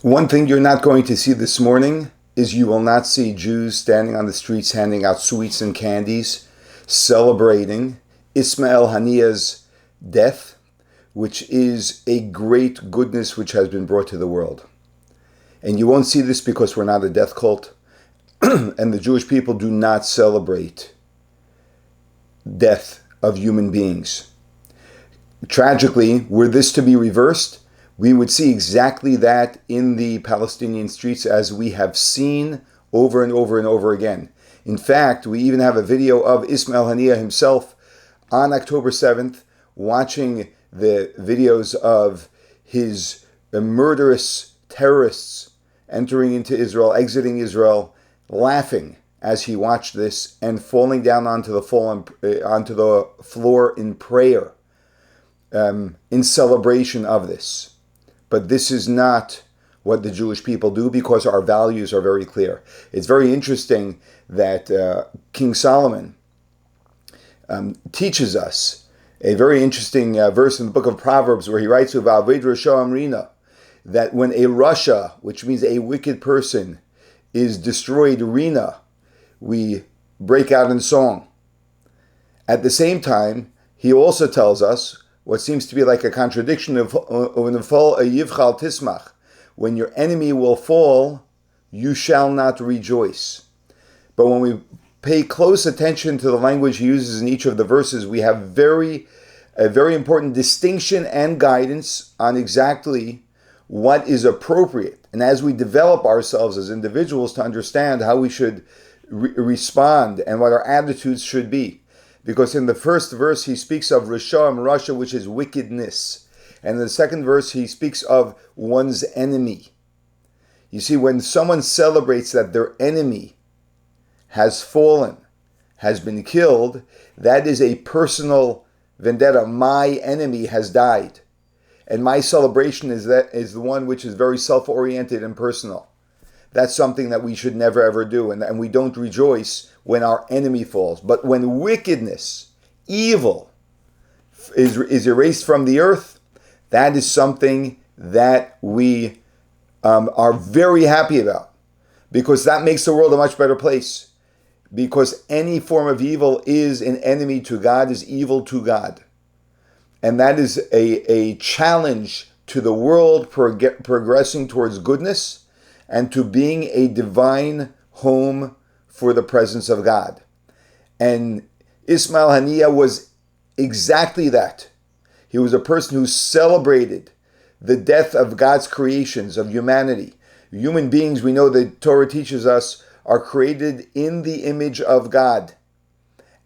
One thing you're not going to see this morning is you will not see Jews standing on the streets handing out sweets and candies, celebrating Ismail Haniyeh's death, which is a great goodness which has been brought to the world. And you won't see this because we're not a death cult, and the Jewish people do not celebrate death of human beings. Tragically, were this to be reversed, we would see exactly that in the Palestinian streets, as we have seen over and over and over again. In fact, we even have a video of Ismail Haniyeh himself on October 7th, watching the videos of his murderous terrorists entering into Israel, exiting Israel, laughing as he watched this and falling down onto the floor in prayer, in celebration of this. But this is not what the Jewish people do, because our values are very clear. It's very interesting that King Solomon teaches us a very interesting verse in the book of Proverbs, where he writes that when a rasha, which means a wicked person, is destroyed, rina, we break out in song. At the same time, he also tells us what seems to be like a contradiction of yivchal tismach. When your enemy will fall, you shall not rejoice. But when we pay close attention to the language he uses in each of the verses, we have a very important distinction and guidance on exactly what is appropriate. And as we develop ourselves as individuals to understand how we should respond and what our attitudes should be. Because in the first verse, he speaks of rasha, which is wickedness. And in the second verse, he speaks of one's enemy. You see, when someone celebrates that their enemy has fallen, has been killed, that is a personal vendetta. My enemy has died. And my celebration is the one which is very self-oriented and personal. That's something that we should never ever do. And we don't rejoice when our enemy falls. But when wickedness, evil, is erased from the earth, that is something that we are very happy about. Because that makes the world a much better place. Because any form of evil is an enemy to God, is evil to God. And that is a challenge to the world progressing towards goodness and to being a divine home for the presence of God. And Ismail Haniyeh was exactly that. He was a person who celebrated the death of God's creations, of humanity. Human beings, we know the Torah teaches us, are created in the image of God.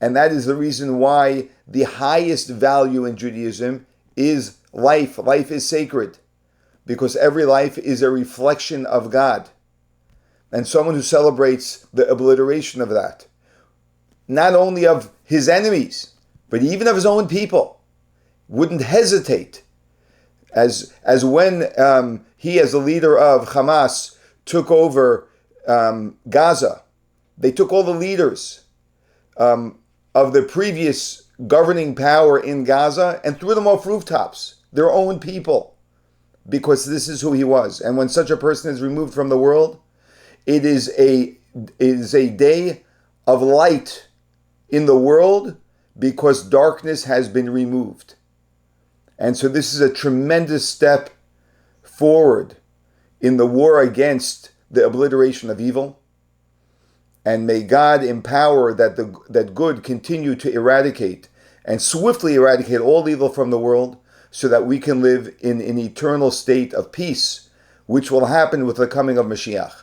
And that is the reason why the highest value in Judaism is life. Life is sacred, because every life is a reflection of God. And someone who celebrates the obliteration of that, not only of his enemies, but even of his own people, wouldn't hesitate. As when he, as the leader of Hamas, took over Gaza, they took all the leaders of the previous governing power in Gaza and threw them off rooftops, their own people, because this is who he was. And when such a person is removed from the world, it is a day of light in the world, because darkness has been removed. And so this is a tremendous step forward in the war against the obliteration of evil. And may God empower that good continue to eradicate and swiftly eradicate all evil from the world, so that we can live in an eternal state of peace, which will happen with the coming of Mashiach.